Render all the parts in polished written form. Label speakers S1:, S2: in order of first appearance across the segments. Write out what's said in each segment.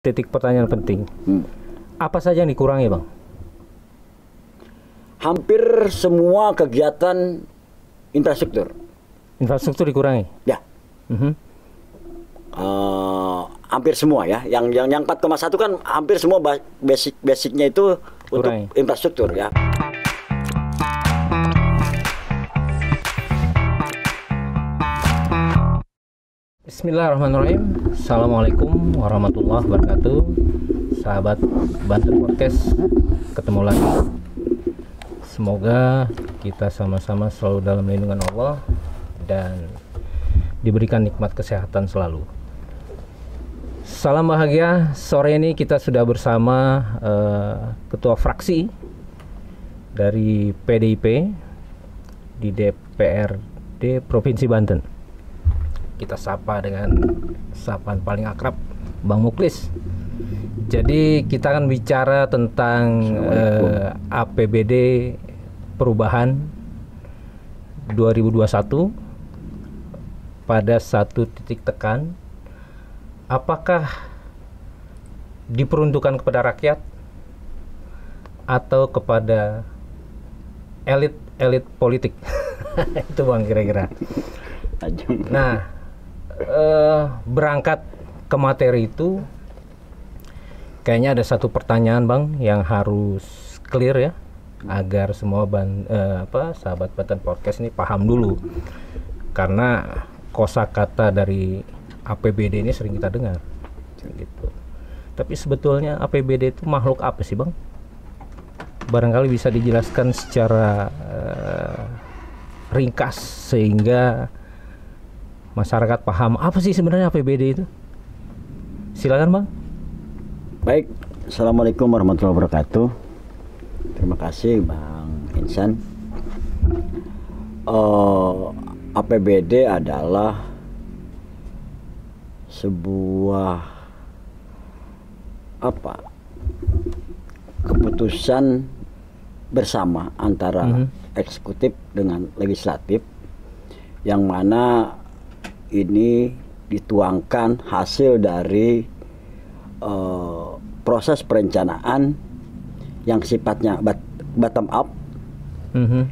S1: titik pertanyaan penting. Apa saja yang dikurangi, Bang?
S2: Hampir semua kegiatan infrastruktur.
S1: Infrastruktur dikurangi?
S2: Ya. Hampir semua ya. Yang 4,1 kan hampir semua basicnya itu
S1: Kurangi.
S2: untuk infrastruktur ya.
S1: Bismillahirrahmanirrahim. Assalamualaikum warahmatullahi wabarakatuh. Sahabat Banten Podcast, ketemu lagi. Semoga kita sama-sama selalu dalam lindungan Allah dan diberikan nikmat kesehatan selalu. Salam bahagia. Sore ini kita sudah bersama Ketua Fraksi dari PDIP di DPRD Provinsi Banten. Kita sapa dengan sapaan paling akrab, Bang Muklis. Jadi kita akan bicara tentang APBD perubahan 2021 pada satu titik tekan. Apakah diperuntukkan kepada rakyat atau kepada elit politik? Itu Bang kira-kira. Nah, berangkat ke materi itu, kayaknya ada satu pertanyaan Bang yang harus clear ya, agar semua sahabat Banten Podcast ini paham dulu, karena kosakata dari APBD ini sering kita dengar gitu. Tapi sebetulnya APBD itu makhluk apa sih Bang? Barangkali bisa dijelaskan secara ringkas sehingga masyarakat paham apa sih sebenarnya APBD itu. Silakan Bang.
S2: Baik, Assalamualaikum warahmatullahi wabarakatuh. Terima kasih Bang Insan. APBD adalah sebuah keputusan bersama antara eksekutif dengan legislatif, yang mana ini dituangkan hasil dari proses perencanaan yang sifatnya bottom up,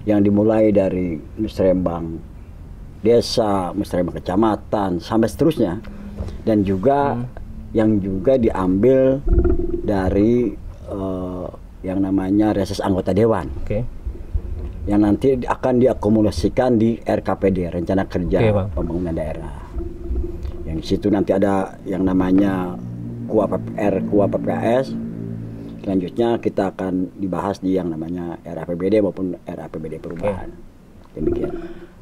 S2: yang dimulai dari musrembang desa, musrembang kecamatan sampai seterusnya, dan juga yang juga diambil dari yang namanya reses anggota dewan, yang nanti akan diakumulasikan di RKPD, Rencana Kerja Pembangunan Daerah. Yang di situ nanti ada yang namanya KUAPPS. Selanjutnya kita akan dibahas di yang namanya RAPBD maupun RAPBD perubahan. Demikian.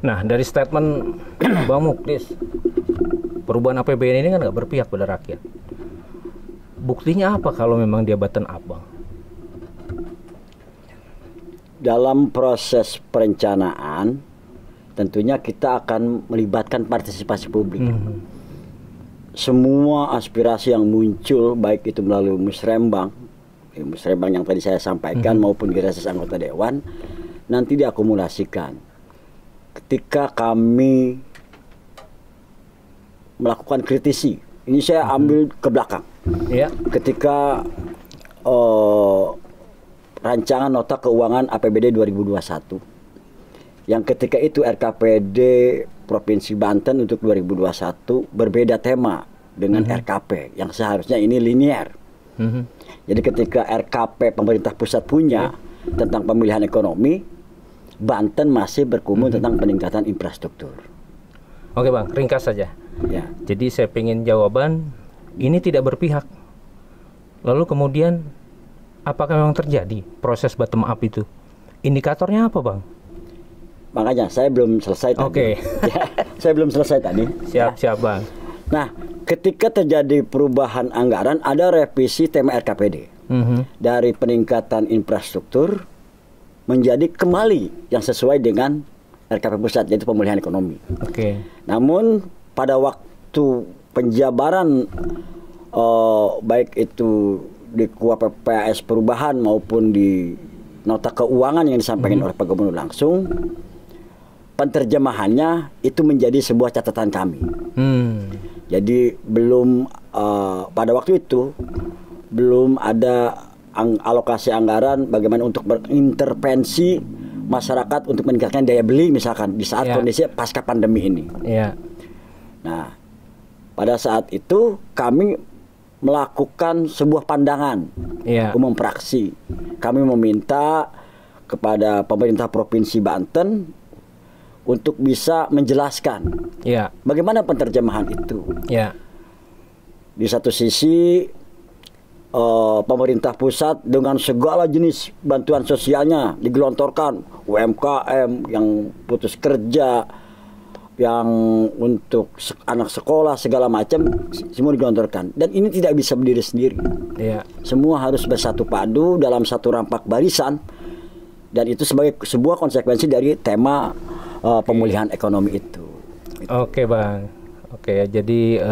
S1: Nah, dari statement Bang Muklis, perubahan APBD ini kan nggak berpihak pada rakyat. Buktinya apa kalau memang dia bottom up, Bang?
S2: Dalam proses perencanaan, tentunya kita akan melibatkan partisipasi publik. Semua aspirasi yang muncul, baik itu melalui musrembang yang tadi saya sampaikan, maupun di reses anggota dewan, nanti diakumulasikan. Ketika kami melakukan kritisi, ini saya ambil ke belakang. Ketika rancangan nota keuangan APBD 2021, yang ketika itu RKPD Provinsi Banten untuk 2021 berbeda tema dengan RKP yang seharusnya ini linear. Jadi ketika RKP pemerintah pusat punya tentang pemilihan ekonomi, Banten masih berkumpul tentang peningkatan infrastruktur.
S1: Oke Bang, ringkas saja.
S2: Ya.
S1: Jadi saya pengen jawaban, ini tidak berpihak. Lalu kemudian apakah memang terjadi proses bottom up itu? Indikatornya apa Bang?
S2: Makanya saya belum selesai tadi. Ya, saya belum selesai tadi.
S1: Siap Bang.
S2: Nah, ketika terjadi perubahan anggaran, ada revisi tema RKPD. Dari peningkatan infrastruktur menjadi kembali yang sesuai dengan RKP pusat, yaitu pemulihan ekonomi. Namun pada waktu penjabaran baik itu di KUAPPS perubahan maupun di nota keuangan yang disampaikan oleh Pak Gubernur langsung, penerjemahannya itu menjadi sebuah catatan kami. Jadi belum pada waktu itu belum ada alokasi anggaran bagaimana untuk berintervensi masyarakat untuk meningkatkan daya beli misalkan di saat kondisi pasca pandemi ini. Nah, pada saat itu kami melakukan sebuah pandangan umum fraksi. Kami meminta kepada pemerintah Provinsi Banten untuk bisa menjelaskan bagaimana penerjemahan itu. Di satu sisi pemerintah pusat dengan segala jenis bantuan sosialnya digelontorkan, UMKM yang putus kerja, yang untuk anak sekolah segala macam semua digelontorkan, dan ini tidak bisa berdiri sendiri. Semua harus bersatu padu dalam satu rampak barisan, dan itu sebagai sebuah konsekuensi dari tema pemulihan ekonomi itu.
S1: Oke Bang, jadi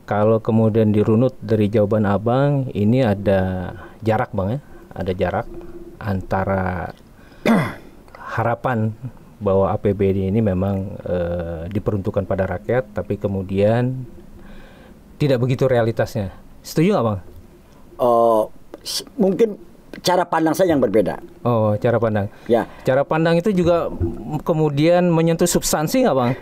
S1: kalau kemudian dirunut dari jawaban Abang, ini ada jarak Bang ya, ada jarak antara harapan bahwa APBD ini memang diperuntukkan pada rakyat, tapi kemudian tidak begitu realitasnya. Setuju nggak Bang?
S2: Mungkin cara pandang saya yang berbeda.
S1: Oh, cara pandang. Cara pandang itu juga kemudian menyentuh substansi nggak Bang?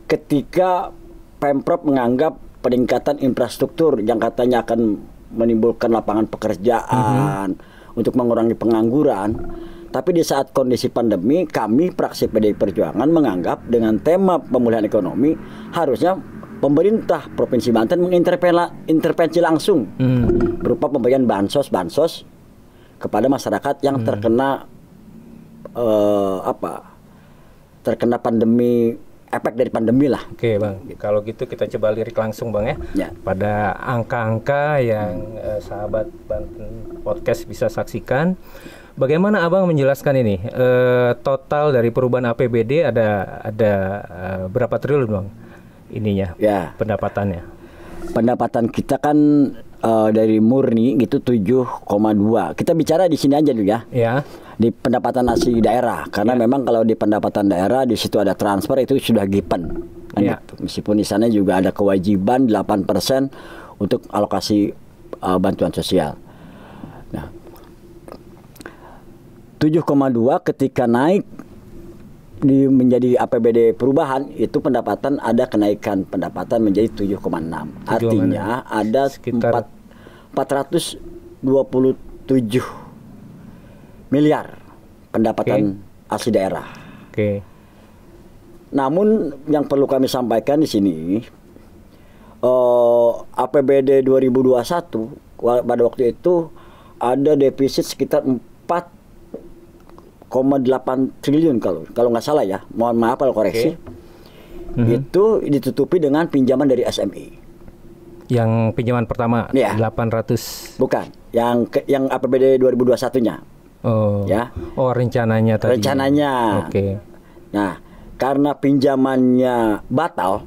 S2: Ketika Pemprov menganggap peningkatan infrastruktur yang katanya akan menimbulkan lapangan pekerjaan untuk mengurangi pengangguran, tapi di saat kondisi pandemi kami fraksi PDI Perjuangan menganggap dengan tema pemulihan ekonomi harusnya pemerintah Provinsi Banten mengintervensi langsung berupa pemberian bansos kepada masyarakat yang terkena terkena pandemi, efek dari pandemi lah.
S1: Oke Bang, kalau gitu kita coba lirik langsung Bang ya. Pada angka-angka yang sahabat Banten Podcast bisa saksikan. Bagaimana Abang menjelaskan ini? Total dari perubahan APBD ada berapa triliun Bang? Ininya, pendapatannya. Pendapatan
S2: kita kan dari murni gitu 7,2. Kita bicara di sini aja dulu ya. Di pendapatan asli daerah, karena memang kalau di pendapatan daerah di situ ada transfer itu sudah given. Gitu. Meskipun di sana juga ada kewajiban 8% untuk alokasi bantuan sosial. Nah, 7,2 ketika naik menjadi APBD perubahan itu pendapatan ada kenaikan pendapatan menjadi 7,6. Artinya ada sekitar 427 miliar pendapatan asli daerah. Namun yang perlu kami sampaikan di sini, APBD 2021 pada waktu itu ada defisit sekitar 4,8 triliun kalau nggak salah ya. Mohon maaf kalau koreksi. Itu ditutupi dengan pinjaman dari SMI.
S1: Yang pinjaman pertama 800.
S2: Bukan, yang APBD 2021-nya. Rencananya tadi. Nah, karena pinjamannya batal,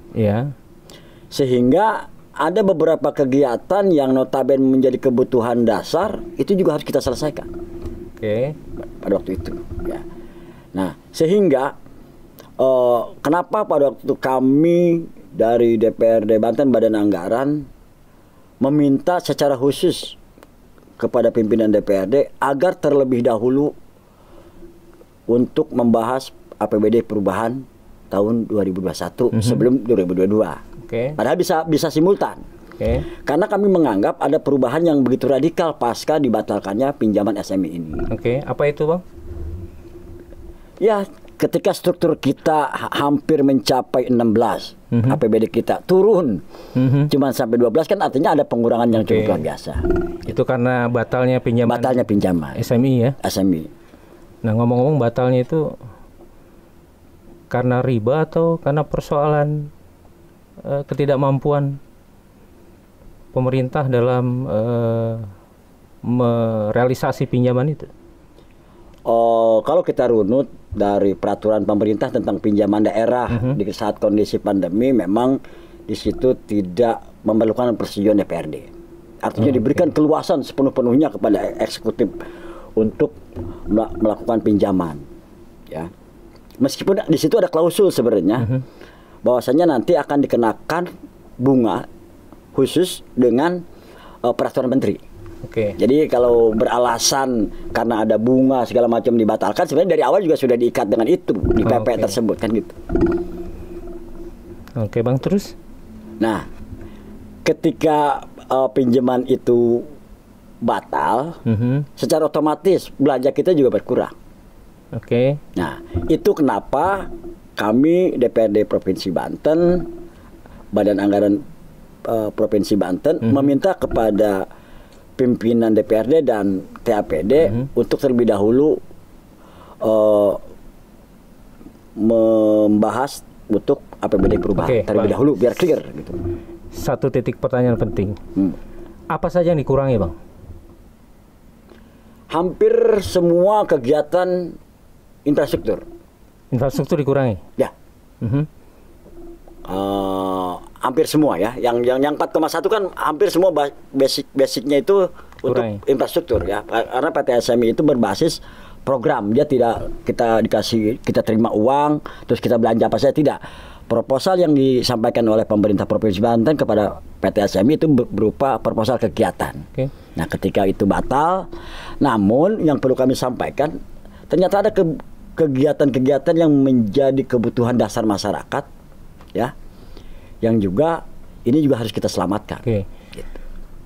S2: sehingga ada beberapa kegiatan yang notabene menjadi kebutuhan dasar itu juga harus kita selesaikan. Pada waktu itu. Nah, sehingga kenapa pada waktu itu kami dari DPRD Banten Badan Anggaran meminta secara khusus kepada pimpinan DPRD agar terlebih dahulu untuk membahas APBD perubahan tahun 2021 sebelum 2022. Padahal bisa simultan. Karena kami menganggap ada perubahan yang begitu radikal pasca dibatalkannya pinjaman SMI ini.
S1: Apa itu Bang?
S2: Ketika struktur kita hampir mencapai 16, APBD kita turun cuma sampai 12, kan artinya ada pengurangan yang cukup luar biasa.
S1: Itu karena batalnya pinjaman SMI ya?
S2: SMI.
S1: Nah, ngomong-ngomong batalnya itu karena riba atau karena persoalan ketidakmampuan pemerintah dalam merealisasi pinjaman itu?
S2: Kalau kita runut dari peraturan pemerintah tentang pinjaman daerah di saat kondisi pandemi, memang di situ tidak memerlukan persetujuan DPRD. Artinya diberikan keluasan sepenuh-penuhnya kepada eksekutif untuk melakukan pinjaman. Meskipun di situ ada klausul sebenarnya bahwasanya nanti akan dikenakan bunga khusus dengan peraturan menteri.
S1: Oke.
S2: Jadi kalau beralasan karena ada bunga segala macam dibatalkan, sebenarnya dari awal juga sudah diikat dengan itu di PP tersebut kan gitu.
S1: Oke Bang, terus?
S2: Nah, ketika pinjaman itu batal, secara otomatis belanja kita juga berkurang.
S1: Oke.
S2: Nah, itu kenapa kami DPRD Provinsi Banten, Badan Anggaran Provinsi Banten meminta kepada pimpinan DPRD dan TAPD untuk terlebih dahulu membahas untuk APBD perubahan terlebih dahulu biar clear gitu.
S1: Satu titik pertanyaan penting. Apa saja yang dikurangi, Bang?
S2: Hampir semua kegiatan infrastruktur.
S1: Infrastruktur dikurangi?
S2: Ya. Hampir semua ya. Yang 4,1 kan hampir semua basicnya itu untuk infrastruktur ya. Karena PT SMI itu berbasis program. Dia tidak kita terima uang terus kita belanja apa saja, tidak. Proposal yang disampaikan oleh pemerintah Provinsi Banten kepada PT SMI itu berupa proposal kegiatan. Nah, ketika itu batal, namun yang perlu kami sampaikan, ternyata ada kegiatan-kegiatan yang menjadi kebutuhan dasar masyarakat, ya, yang juga ini juga harus kita selamatkan. Gitu.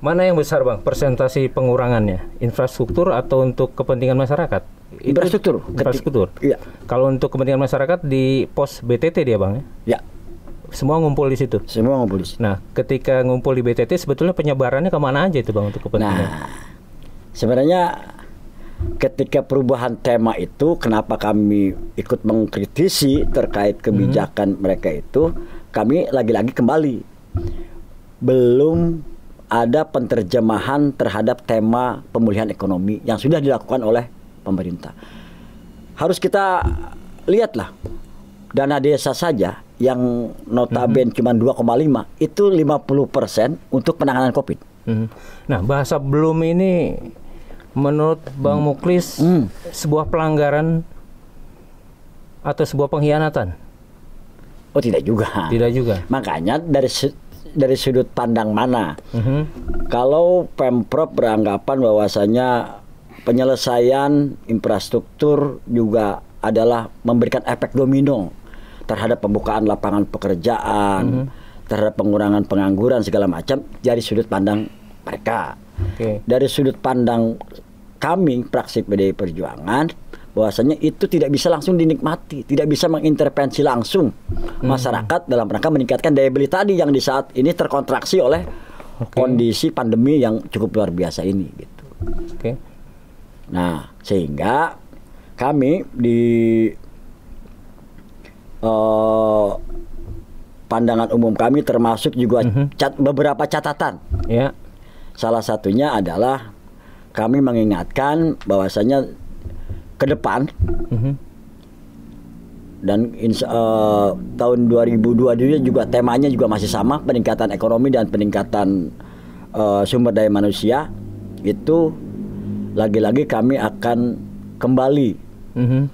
S1: Mana yang besar, Bang, persentasi pengurangannya? Infrastruktur atau untuk kepentingan masyarakat?
S2: Infrastruktur.
S1: Infrastruktur.
S2: Iya.
S1: Kalau untuk kepentingan masyarakat di pos BTT dia, Bang, ya?
S2: Ya.
S1: Semua ngumpul di situ.
S2: Semua ngumpul di situ.
S1: Nah, ketika ngumpul di BTT sebetulnya penyebarannya kemana aja itu, Bang, untuk kepentingan?
S2: Nah, sebenarnya ketika perubahan tema itu, kenapa kami ikut mengkritisi terkait kebijakan mereka itu, kami lagi-lagi kembali belum ada penerjemahan terhadap tema pemulihan ekonomi yang sudah dilakukan oleh pemerintah. Harus kita lihatlah, dana desa saja yang notabene cuma 2,5 itu 50% untuk penanganan COVID.
S1: Nah, bahasa belum ini menurut Bang Muklis sebuah pelanggaran atau sebuah pengkhianatan?
S2: Oh, tidak juga.
S1: Tidak juga.
S2: Makanya dari sudut pandang mana? Kalau Pemprov beranggapan bahwasanya penyelesaian infrastruktur juga adalah memberikan efek domino terhadap pembukaan lapangan pekerjaan, terhadap pengurangan pengangguran segala macam, dari sudut pandang mereka. Dari sudut pandang kami fraksi PDI Perjuangan, bahwasanya itu tidak bisa langsung dinikmati, tidak bisa mengintervensi langsung masyarakat dalam rangka meningkatkan daya beli tadi yang di saat ini terkontraksi oleh kondisi pandemi yang cukup luar biasa ini gitu. Nah, sehingga kami di pandangan umum kami termasuk juga beberapa catatan. Salah satunya adalah kami mengingatkan bahwasanya ke depan dan tahun 2022 juga temanya juga masih sama, peningkatan ekonomi dan peningkatan sumber daya manusia. Itu lagi-lagi kami akan kembali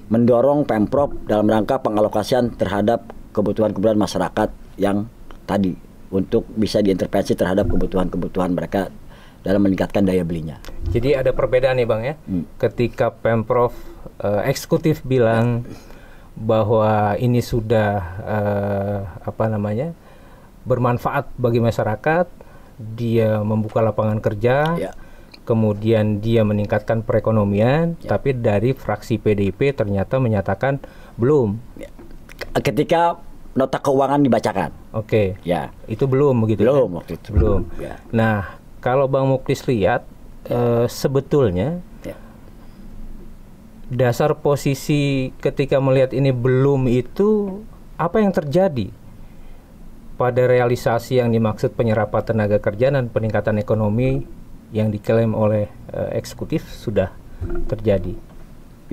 S2: mendorong Pemprov dalam rangka pengalokasian terhadap kebutuhan-kebutuhan masyarakat yang tadi untuk bisa diintervensi terhadap kebutuhan-kebutuhan mereka dalam meningkatkan daya belinya.
S1: Jadi ada perbedaan nih, Bang, ya. Ketika Pemprov eksekutif bilang bahwa ini sudah bermanfaat bagi masyarakat, dia membuka lapangan kerja, kemudian dia meningkatkan perekonomian, tapi dari fraksi PDIP ternyata menyatakan belum.
S2: Ketika nota keuangan dibacakan. Itu
S1: belum begitu.
S2: Belum waktu itu.
S1: Belum. Nah, kalau Bang Muklis lihat sebetulnya dasar posisi ketika melihat ini belum itu apa yang terjadi pada realisasi yang dimaksud penyerapan tenaga kerja dan peningkatan ekonomi yang diklaim oleh eksekutif sudah terjadi.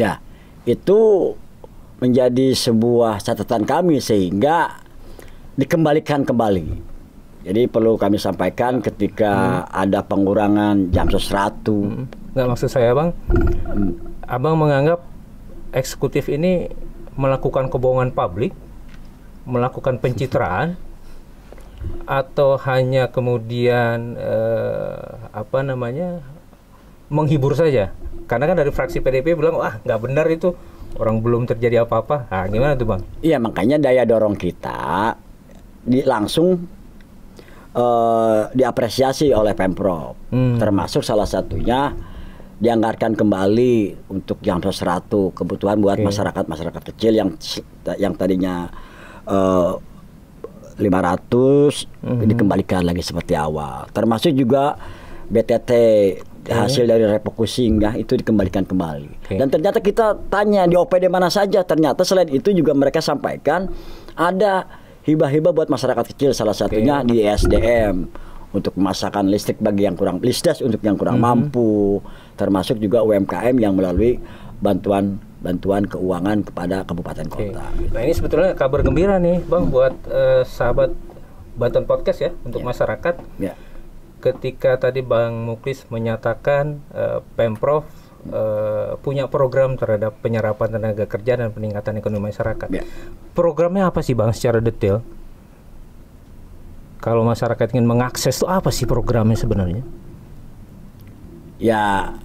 S2: Ya, itu menjadi sebuah catatan kami sehingga dikembalikan kembali. Jadi perlu kami sampaikan ketika ada pengurangan jam sosratu.
S1: Nggak, maksud saya, Bang, Abang menganggap eksekutif ini melakukan kebohongan publik, melakukan pencitraan, atau hanya kemudian menghibur saja? Karena kan dari fraksi PDIP bilang, wah nggak benar itu, orang belum terjadi apa-apa. Nah, gimana tuh Bang?
S2: Iya, makanya daya dorong kita langsung diapresiasi oleh Pemprov. Termasuk salah satunya dianggarkan kembali untuk jam sosratu, kebutuhan buat masyarakat kecil yang tadinya 500 dikembalikan lagi seperti awal. Termasuk juga BTT hasil dari refocusing ya, itu dikembalikan kembali. Dan ternyata kita tanya di OPD mana saja, ternyata selain itu juga mereka sampaikan ada hibah-hibah buat masyarakat kecil, salah satunya di SDM untuk pemasakan listrik bagi yang kurang, listdas untuk yang kurang mampu, termasuk juga UMKM yang melalui bantuan keuangan kepada kabupaten kota.
S1: Nah, ini sebetulnya kabar gembira nih Bang buat sahabat Banten Podcast ya, untuk masyarakat. Ketika tadi Bang Muklis menyatakan Pemprov punya program terhadap penyerapan tenaga kerja dan peningkatan ekonomi masyarakat. Programnya apa sih Bang secara detail? Kalau masyarakat ingin mengakses itu apa sih programnya sebenarnya?
S2: Ya,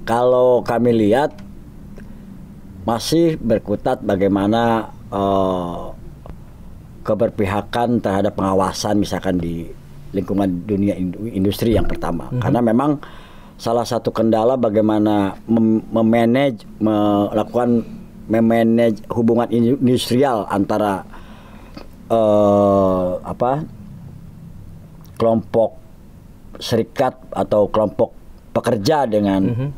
S2: kalau kami lihat masih berkutat bagaimana keberpihakan terhadap pengawasan misalkan di lingkungan dunia industri yang pertama. Karena memang salah satu kendala bagaimana memanage hubungan industrial antara kelompok serikat atau kelompok pekerja dengan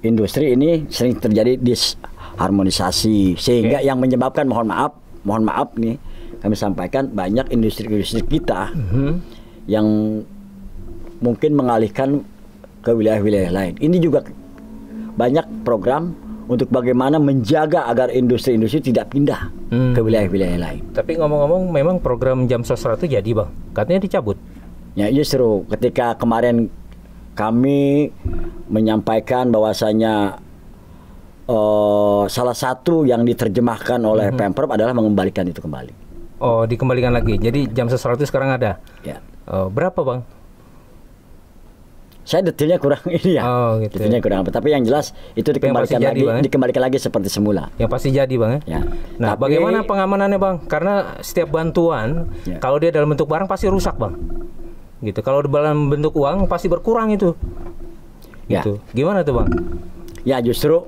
S2: industri ini sering terjadi disharmonisasi, sehingga yang menyebabkan mohon maaf nih kami sampaikan banyak industri kita yang mungkin mengalihkan ke wilayah-wilayah lain. Ini juga banyak program untuk bagaimana menjaga agar industri-industri tidak pindah ke wilayah-wilayah lain.
S1: Tapi ngomong-ngomong, memang program Jam Sosra itu jadi Bang, katanya dicabut.
S2: Ya justru ketika kemarin kami menyampaikan bahwasanya salah satu yang diterjemahkan oleh Pemprov adalah mengembalikan itu kembali.
S1: Oh, dikembalikan lagi. Jadi Jam Sosra itu sekarang ada.
S2: Ya.
S1: Berapa Bang?
S2: Saya detailnya kurang ini ya.
S1: Oh, gitu.
S2: Detailnya kurang apa. Tapi yang jelas itu dikembalikan lagi, dikembalikan lagi seperti semula.
S1: Yang pasti jadi Bang
S2: ya.
S1: Nah, bagaimana pengamanannya Bang? Karena setiap bantuan kalau dia dalam bentuk barang pasti rusak Bang. Gitu. Kalau dalam bentuk uang pasti berkurang itu. Gitu. Gimana tuh Bang?
S2: Ya, justru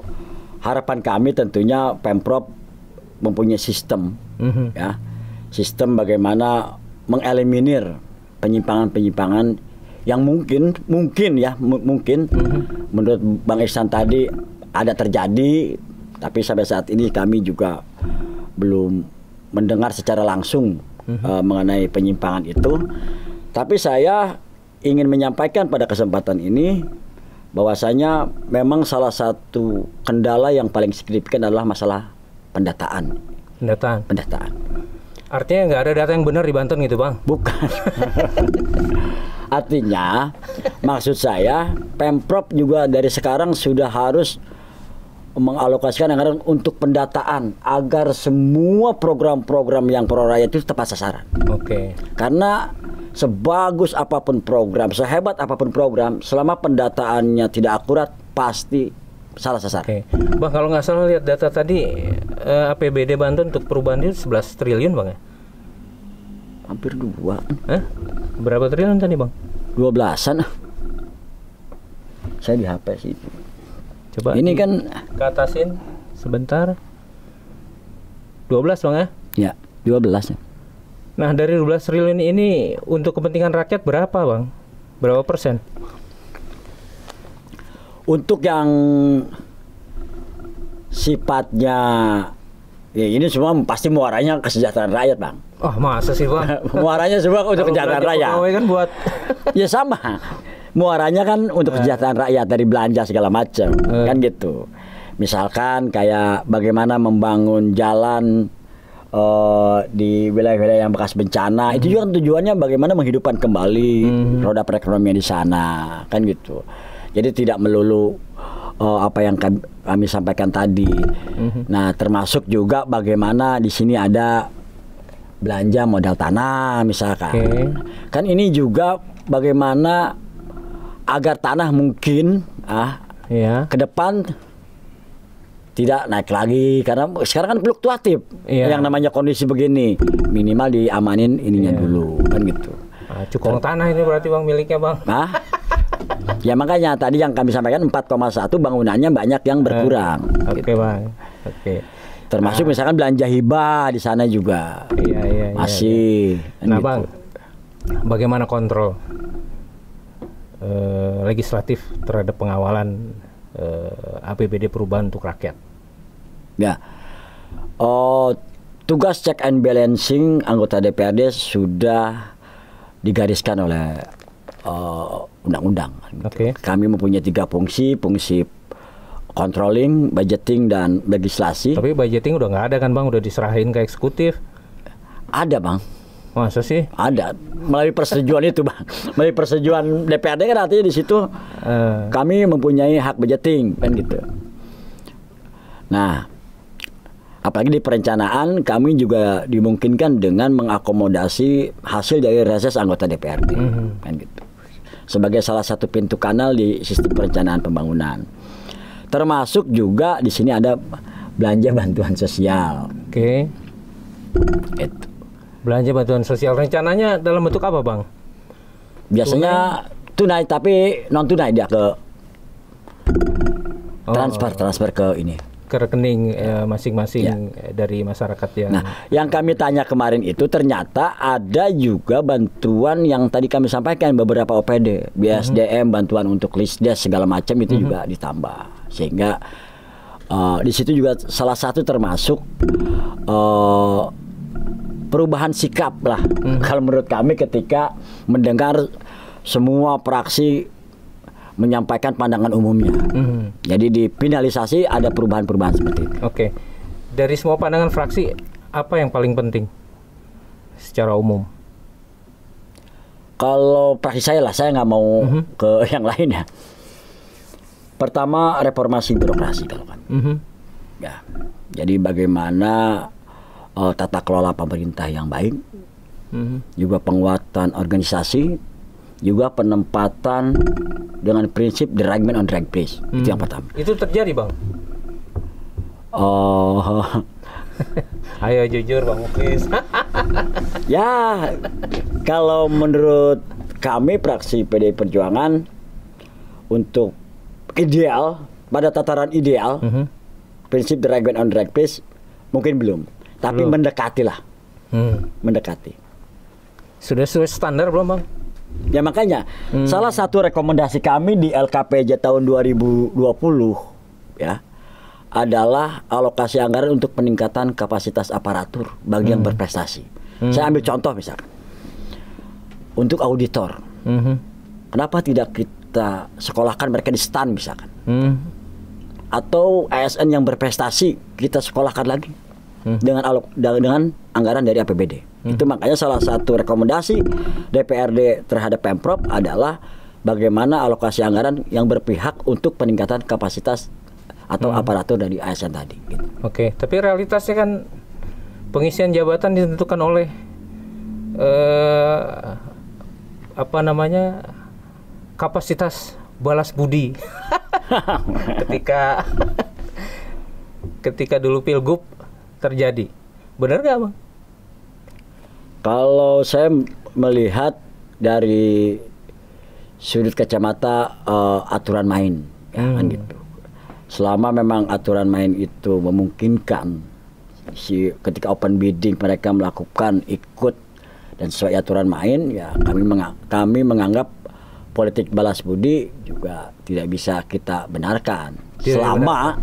S2: harapan kami tentunya Pemprov mempunyai sistem ya. Sistem bagaimana mengeliminir penyimpangan-penyimpangan yang mungkin menurut Bang Ihsan tadi ada terjadi, tapi sampai saat ini kami juga belum mendengar secara langsung mengenai penyimpangan itu. Tapi saya ingin menyampaikan pada kesempatan ini bahwasanya memang salah satu kendala yang paling signifikan adalah masalah pendataan.
S1: Artinya nggak ada data yang benar di Banten gitu Bang?
S2: Bukan. Artinya, maksud saya Pemprov juga dari sekarang sudah harus mengalokasikan anggaran untuk pendataan agar semua program-program yang pro rakyat itu tepat sasaran. Karena sebagus apapun program, sehebat apapun program, selama pendataannya tidak akurat pasti salah sasaran.
S1: Bang, kalau nggak salah lihat data tadi APBD Banten untuk perubahan itu 11 triliun Bang ya?
S2: Hampir 2.
S1: Berapa triliun tadi Bang?
S2: 12-an. Saya di HP sih.
S1: Coba ini kan katasin sebentar. 12 Bang ya?
S2: Ya, 12 ya.
S1: Nah, dari 12 triliun ini untuk kepentingan rakyat berapa Bang? Berapa persen?
S2: Untuk yang sifatnya ya ini semua pasti muaranya kesejahteraan rakyat Bang.
S1: Oh, masa sih Bang?
S2: Muaranya semua untuk kesejahteraan rakyat.
S1: Kan buat
S2: ya sama. Muaranya kan untuk kesejahteraan rakyat dari belanja segala macam. Kan gitu. Misalkan kayak bagaimana membangun jalan di wilayah-wilayah yang bekas bencana, itu juga tujuannya bagaimana menghidupkan kembali roda perekonomian di sana, kan gitu. Jadi tidak melulu apa yang kami sampaikan tadi. Nah, termasuk juga bagaimana di sini ada belanja modal tanah misalkan. Kan ini juga bagaimana agar tanah mungkin ke depan tidak naik lagi, karena sekarang kan fluktuatif. Yang namanya kondisi begini, minimal diamanin ininya dulu kan gitu.
S1: Cukong tanah ini berarti Bang miliknya Bang.
S2: Ya makanya tadi yang kami sampaikan 4,1 bangunannya banyak yang berkurang.
S1: Oke Bang.
S2: Termasuk misalkan belanja hibah di sana juga. Masih.
S1: Nah gitu. Bang, bagaimana kontrol legislatif terhadap pengawalan APBD perubahan untuk rakyat?
S2: Ya, tugas check and balancing anggota DPRD sudah digariskan oleh undang-undang. Kami mempunyai 3 fungsi controlling, budgeting, dan legislasi.
S1: Tapi budgeting udah nggak ada kan Bang, udah diserahin ke eksekutif?
S2: Ada Bang.
S1: Masa sih?
S2: Ada, melalui persetujuan itu Bang. Melalui persetujuan DPRD kan artinya di situ kami mempunyai hak budgeting kan gitu. Nah, apalagi di perencanaan kami juga dimungkinkan dengan mengakomodasi hasil dari reses anggota DPRD kan gitu. Sebagai salah satu pintu kanal di sistem perencanaan pembangunan. Termasuk juga di sini ada belanja bantuan sosial. Itu.
S1: Belanja bantuan sosial rencananya dalam bentuk apa Bang?
S2: Biasanya tunai tapi non tunai dia ke transfer ke ini.
S1: Ke rekening masing-masing dari masyarakat yang.
S2: Nah, yang kami tanya kemarin itu ternyata ada juga bantuan yang tadi kami sampaikan beberapa OPD, BSDM, bantuan untuk listdes segala macam itu juga ditambah. Sehingga di situ juga salah satu termasuk perubahan sikap lah kalau menurut kami ketika mendengar semua praksi menyampaikan pandangan umumnya. Jadi di finalisasi ada perubahan-perubahan seperti itu.
S1: Dari semua pandangan fraksi, apa yang paling penting secara umum?
S2: Kalau praksi saya lah, saya nggak mau ke yang lain ya. Pertama, reformasi birokrasi kalau kan. Ya, jadi bagaimana tata kelola pemerintah yang baik, juga penguatan organisasi, juga penempatan dengan prinsip the right man on the right place. Itu yang pertama.
S1: Itu terjadi Bang? Ayo jujur Bang Muklis.
S2: Ya, kalau menurut kami fraksi PDI Perjuangan untuk ideal, pada tataran ideal, prinsip the right man on the right place mungkin belum. Tapi mendekati lah, mendekati.
S1: Sudah sesuai standar belum Bang?
S2: Ya makanya, salah satu rekomendasi kami di LKPJ tahun 2020 ya adalah alokasi anggaran untuk peningkatan kapasitas aparatur bagi yang berprestasi. Saya ambil contoh misalkan, untuk auditor, kenapa tidak kita sekolahkan mereka di STAN misalkan, atau ASN yang berprestasi kita sekolahkan lagi. Dengan anggaran dari APBD. Itu makanya salah satu rekomendasi DPRD terhadap Pemprov adalah bagaimana alokasi anggaran yang berpihak untuk peningkatan kapasitas atau aparatur dari ASN tadi. Gitu.
S1: Tapi realitasnya kan pengisian jabatan ditentukan oleh kapasitas balas budi. ketika dulu Pilgub terjadi, benar nggak Bang?
S2: Kalau saya melihat dari sudut kacamata aturan main, ya kan gitu. Selama memang aturan main itu memungkinkan, ketika open bidding mereka melakukan ikut dan sesuai aturan main, ya kami menganggap politik balas budi juga tidak bisa kita benarkan. Selama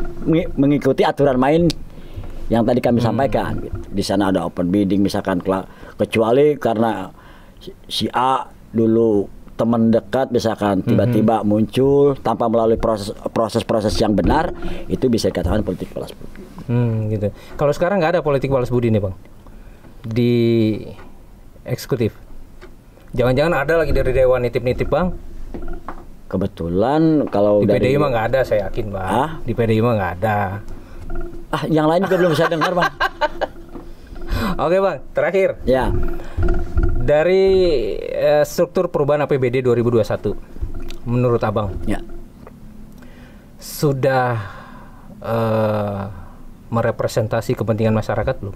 S2: mengikuti aturan main yang tadi kami sampaikan, gitu. Di sana ada open bidding misalkan, kecuali karena si A dulu teman dekat misalkan tiba-tiba muncul tanpa melalui proses yang benar, itu bisa dikatakan politik balas budi.
S1: Gitu. Kalau sekarang nggak ada politik balas budi nih Bang di eksekutif. Jangan-jangan ada lagi dari Dewan nitip-nitip Bang?
S2: Kebetulan kalau
S1: di
S2: dari
S1: PDI mah nggak ada, saya yakin Bang. Di PDI mah nggak ada.
S2: Yang lain juga belum saya dengar Bang.
S1: Oke Bang, terakhir.
S2: Ya.
S1: Dari struktur perubahan APBD 2021, menurut Abang,
S2: Ya.
S1: sudah merepresentasi kepentingan masyarakat belum?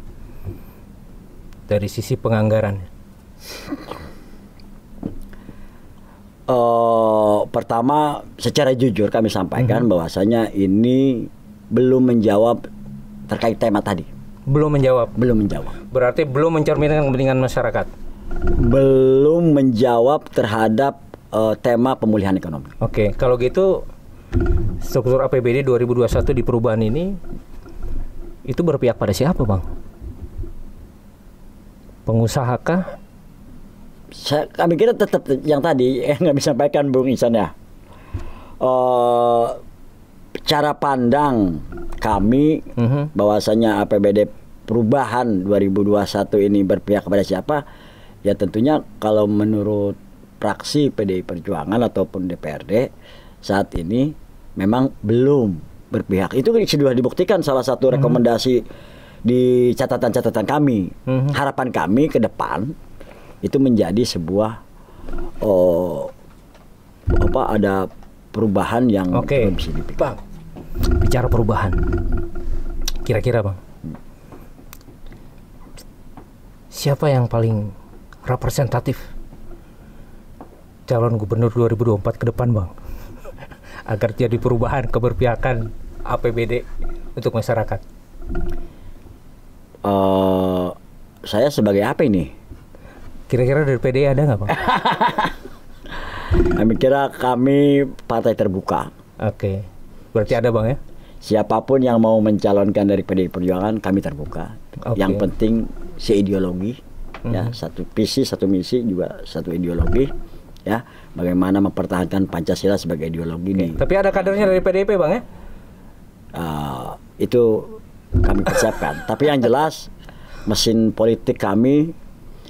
S1: Dari sisi penganggaran.
S2: Pertama, secara jujur kami sampaikan bahwasanya ini belum menjawab terkait tema tadi.
S1: Belum menjawab.
S2: Belum menjawab.
S1: Berarti belum mencerminkan kepentingan masyarakat.
S2: Belum menjawab terhadap tema pemulihan ekonomi.
S1: Oke, kalau gitu struktur APBD 2021 di perubahan ini itu berpihak pada siapa, Bang? Pengusaha kah?
S2: Kami kira tetap yang tadi yang kami sampaikan Bung Ihsan ya. Cara pandang kami bahwasanya APBD perubahan 2021 ini berpihak kepada siapa? Ya tentunya kalau menurut fraksi PDI Perjuangan ataupun DPRD saat ini memang belum berpihak. Itu sudah dibuktikan salah satu rekomendasi di catatan-catatan kami. Harapan kami ke depan itu menjadi sebuah ada perubahan yang belum bisa dipikir.
S1: Bang, bicara perubahan, kira-kira Bang, siapa yang paling representatif calon gubernur 2024 ke depan, Bang? Agar jadi perubahan keberpihakan APBD untuk masyarakat.
S2: Saya sebagai apa ini?
S1: Kira-kira dari PDI ada nggak, Bang?
S2: Kami kira kami partai terbuka.
S1: Oke, berarti ada Bang ya?
S2: Siapapun yang mau mencalonkan dari PDI Perjuangan kami terbuka. Yang penting seideologi, ya, satu visi, satu misi, juga satu ideologi, ya. Bagaimana mempertahankan Pancasila sebagai ideologi ini.
S1: Tapi ada kadernya dari PDIP Bang ya?
S2: Itu kami persiapkan. Tapi yang jelas mesin politik kami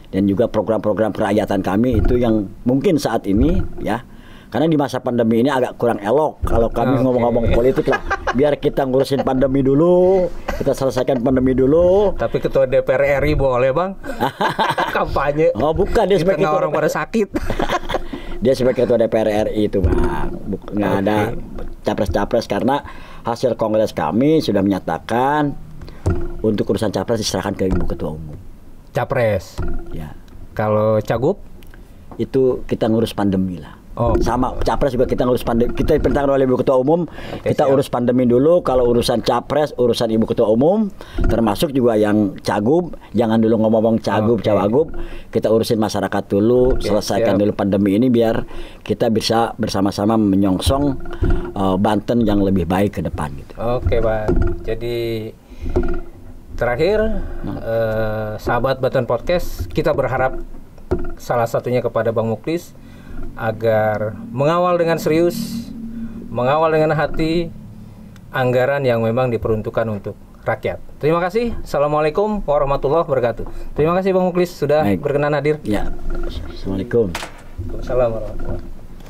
S2: dan juga program-program kerakyatan kami itu yang mungkin saat ini ya, karena di masa pandemi ini agak kurang elok kalau kami ngomong-ngomong politik lah. Biar kita ngurusin pandemi dulu, kita selesaikan pandemi dulu.
S1: Tapi ketua DPR RI boleh Bang? Kampanye.
S2: Oh bukan, dia sebagai
S1: orang pada sakit.
S2: Dia sebagai ketua DPR RI itu Bang, nggak ada capres-capres karena hasil kongres kami sudah menyatakan untuk urusan capres diserahkan ke Ibu Ketua Umum.
S1: Capres.
S2: Ya.
S1: Kalau cagup
S2: itu kita ngurus pandemi lah.
S1: Sama
S2: capres juga kita ngurus pandemi. Kita diperintahkan oleh Ibu Ketua Umum, kita urus pandemi dulu. Kalau urusan capres, urusan Ibu Ketua Umum, termasuk juga yang cagup, jangan dulu ngomong cagup, cawagup. Kita urusin masyarakat dulu, selesaikan dulu pandemi ini biar kita bisa bersama-sama menyongsong Banten yang lebih baik ke depan gitu.
S1: Oke, Bang. Jadi terakhir, sahabat Banten Podcast, kita berharap salah satunya kepada Bang Muklis agar mengawal dengan serius, mengawal dengan hati anggaran yang memang diperuntukkan untuk rakyat. Terima kasih. Assalamualaikum warahmatullahi wabarakatuh. Terima kasih Bang Muklis sudah berkenan hadir.
S2: Ya. Assalamualaikum.
S1: Waalaikumsalam warahmatullahi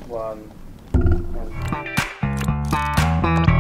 S1: wabarakatuh.